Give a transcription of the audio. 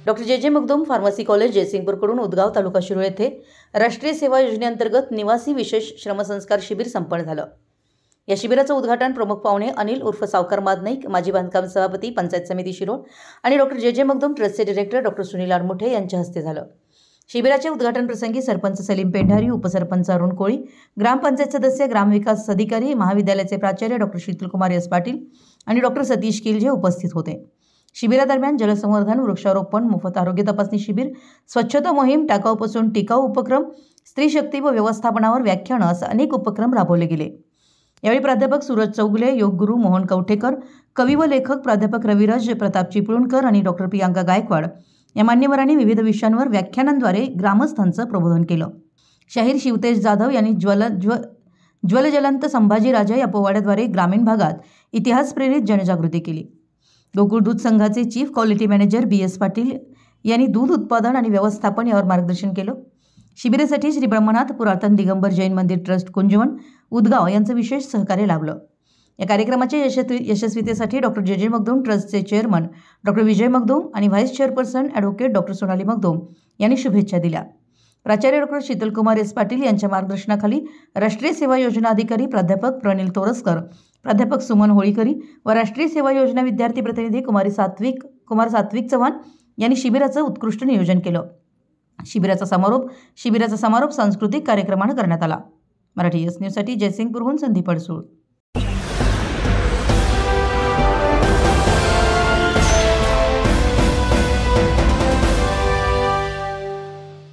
Doctor जे Magdum pharmacy college जयसिंगपूरकडून Udgaon तालुका शिरूर येथे राष्ट्रीय सेवा योजनेअंतर्गत निवासी विशेष श्रमसंस्कार शिबिर संपन्न झालं। या शिबिराचं उद्घाटन प्रमुख पाहुणे अनिल उर्फ सावकार मादनाईक, माजी बांधकाम सभापती पंचायत समिती शिरोळ आणि डॉक्टर जे मगदूम ट्रस्टचे डायरेक्टर डॉक्टर सुनील आडमुठे यांच्या हस्ते झालं। शिबिराच्या उद्घाटन प्रसंगी सरपंच सलीम पेंढारी, उपसरपंच अरुण कोळी, ग्रामपंचायत सदस्य, ग्रामविकास अधिकारी, महाविद्यालयाचे प्राचार्य डॉक्टर शीतलकुमार एस पाटील आणि डॉक्टर सतीश किलजे उपस्थित होते। शिबिरादरम्यान जलसंवर्धन, वृक्षारोपण, मोफत आरोग्य तपासणी शिबिर, स्वच्छता मोहीम, टाकाऊपासून टिकाऊ उपक्रम, स्त्री शक्ती व व्यवस्थापनावर व्याख्यानं असे अनेक उपक्रम राबवले गेले। यावेळी प्राध्यापक सूरज चौगुले, योगगुरू मोहन कवठेकर, कवी व लेखक प्राध्यापक रविराज प्रताप चिपळूणकर आणि डॉक्टर प्रियांका गायकवाड या मान्यवरांनी विविध विषयांवर व्याख्यानांद्वारे ग्रामस्थांचं प्रबोधन केलं। शाहीर शिवतेज जाधव यांनी ज्वलजलंत संभाजीराजा या पोवाड्याद्वारे ग्रामीण भागात इतिहास प्रेरित जनजागृती केली। गोकुळ दूध संघाचे chief quality manager BS Patil यांनी दूध उत्पादन आणि व्यवस्थापन यावर मार्गदर्शन केलं। शिबिरासाठी श्री ब्रह्मनाथ पुरातन दिगंबर जैन मंदिर ट्रस्ट कुंजवन उदगाव यांचं विशेष सहकार्य लाभलं। या कार्यक्रमाच्या यशस्वीतेसाठी डॉक्टर जे मगदूम ट्रस्टचे चेअरमन डॉक्टर विजय मगदूम आणि vice chairperson advocate doctor Sonali Magdum यांनी शुभेच्छा दिल्या। प्राचार्य डॉक्टर शीतलकुमार एस पाटील यांच्या मार्गदर्शनाखाली राष्ट्रीय सेवा योजना अधिकारी प्राध्यापक प्रनिल तोरसकर, प्राध्यापक सुमन होळीकरी व राष्ट्रीय सेवा योजना विद्यार्थी प्रतिनिधी कुमार सात्विक चव्हाण यांनी शिबिराचं उत्कृष्ट नियोजन केलं। शिबिराचा समारोप सांस्कृतिक कार्यक्रमाने करण्यात आला। मराठी न्यूजसाठी जयसिंगपूरहून संदीप अडसूळ।